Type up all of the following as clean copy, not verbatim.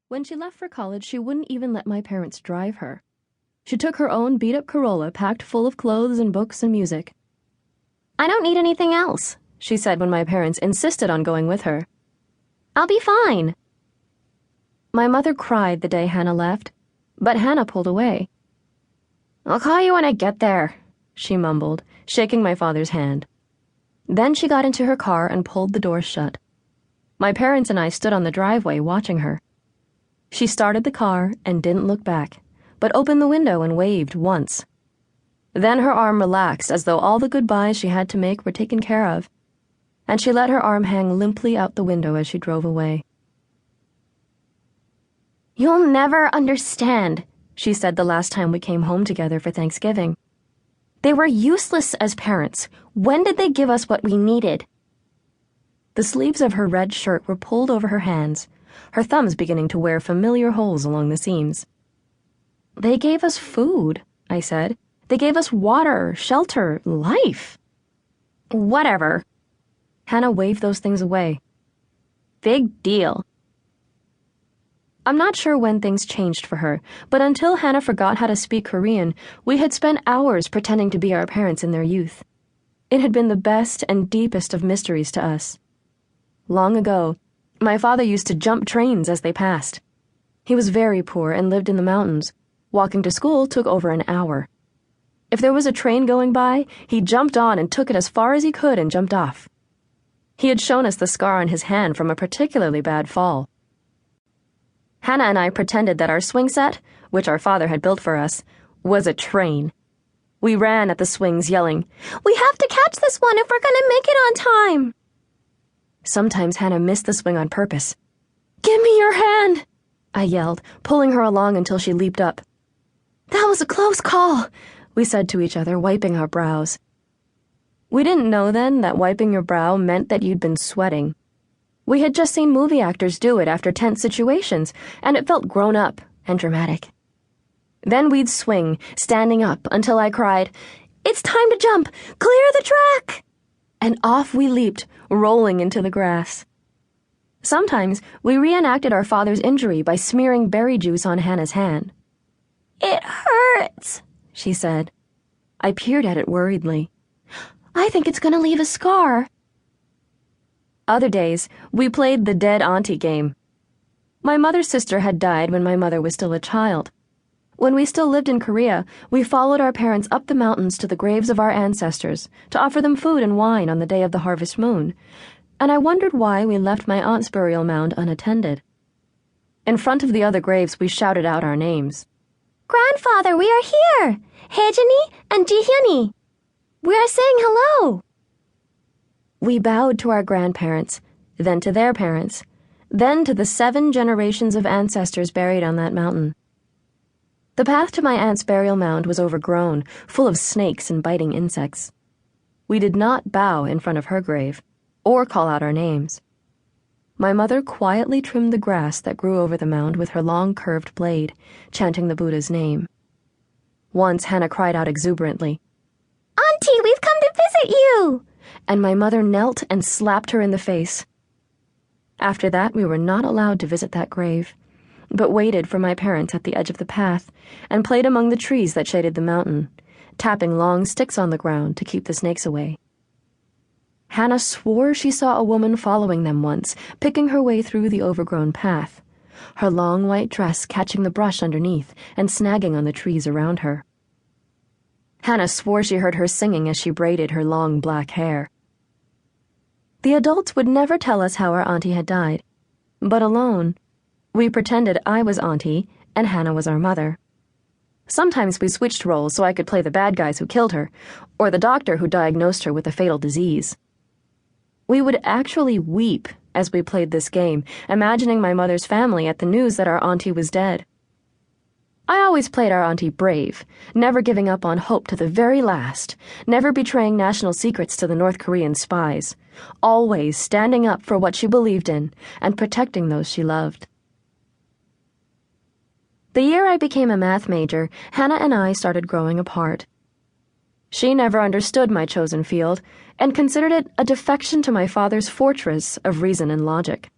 When she left for college, she wouldn't even let my parents drive her. She took her own beat-up Corolla packed full of clothes and books and music. "I don't need anything else," she said when my parents insisted on going with her. "I'll be fine." My mother cried the day Hannah left, but Hannah pulled away. "I'll call you when I get there," she mumbled, shaking my father's hand. Then she got into her car and pulled the door shut. My parents and I stood on the driveway watching her. She started the car and didn't look back, but opened the window and waved once. Then her arm relaxed as though all the goodbyes she had to make were taken care of, and she let her arm hang limply out the window as she drove away. "You'll never understand," she said the last time we came home together for Thanksgiving. "They were useless as parents. When did they give us what we needed?" The sleeves of her red shirt were pulled over her hands, her thumbs beginning to wear familiar holes along the seams. "They gave us food," I said. "They gave us water, shelter, life." "Whatever." Hannah waved those things away. "Big deal." I'm not sure when things changed for her, but until Hannah forgot how to speak Korean, we had spent hours pretending to be our parents in their youth. It had been the best and deepest of mysteries to us. Long ago, my father used to jump trains as they passed. He was very poor and lived in the mountains. Walking to school took over an hour. If there was a train going by, he jumped on and took it as far as he could and jumped off. He had shown us the scar on his hand from a particularly bad fall. Hannah and I pretended that our swing set, which our father had built for us, was a train. We ran at the swings yelling, "We have to catch this one if we're going to make it on time." Sometimes Hannah missed the swing on purpose. "Give me your hand," I yelled, pulling her along until she leaped up. "That was a close call," we said to each other, wiping our brows. We didn't know then that wiping your brow meant that you'd been sweating. We had just seen movie actors do it after tense situations, and it felt grown up and dramatic. Then we'd swing, standing up, until I cried, "It's time to jump! Clear the track!" And off we leaped, rolling into the grass. Sometimes we reenacted our father's injury by smearing berry juice on Hannah's hand. "It hurts," she said. I peered at it worriedly. "I think it's going to leave a scar." Other days, we played the dead auntie game. My mother's sister had died when my mother was still a child. When we still lived in Korea, we followed our parents up the mountains to the graves of our ancestors to offer them food and wine on the day of the harvest moon, and I wondered why we left my aunt's burial mound unattended. In front of the other graves, we shouted out our names. "Grandfather, we are here! Haejini and Jihyuni! We are saying hello!" We bowed to our grandparents, then to their parents, then to the 7 generations of ancestors buried on that mountain. The path to my aunt's burial mound was overgrown, full of snakes and biting insects. We did not bow in front of her grave, or call out our names. My mother quietly trimmed the grass that grew over the mound with her long curved blade, chanting the Buddha's name. Once Hannah cried out exuberantly, "Auntie, we've come to visit you!" And my mother knelt and slapped her in the face. After that, we were not allowed to visit that grave, but waited for my parents at the edge of the path and played among the trees that shaded the mountain, tapping long sticks on the ground to keep the snakes away. Hannah swore she saw a woman following them once, picking her way through the overgrown path, her long white dress catching the brush underneath and snagging on the trees around her. Hannah swore she heard her singing as she braided her long black hair. The adults would never tell us how our auntie had died, but alone, we pretended I was auntie and Hannah was our mother. Sometimes we switched roles so I could play the bad guys who killed her, or the doctor who diagnosed her with a fatal disease. We would actually weep as we played this game, imagining my mother's family at the news that our auntie was dead. I always played our auntie brave, never giving up on hope to the very last, never betraying national secrets to the North Korean spies, always standing up for what she believed in and protecting those she loved. The year I became a math major, Hannah and I started growing apart. She never understood my chosen field and considered it a defection to my father's fortress of reason and logic.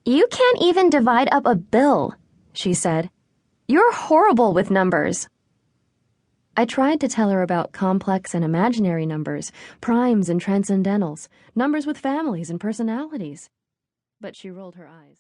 You can't even divide up a bill, she said. You're horrible with numbers. I tried to tell her about complex and imaginary numbers, primes and transcendentals, numbers with families and personalities. But she rolled her eyes.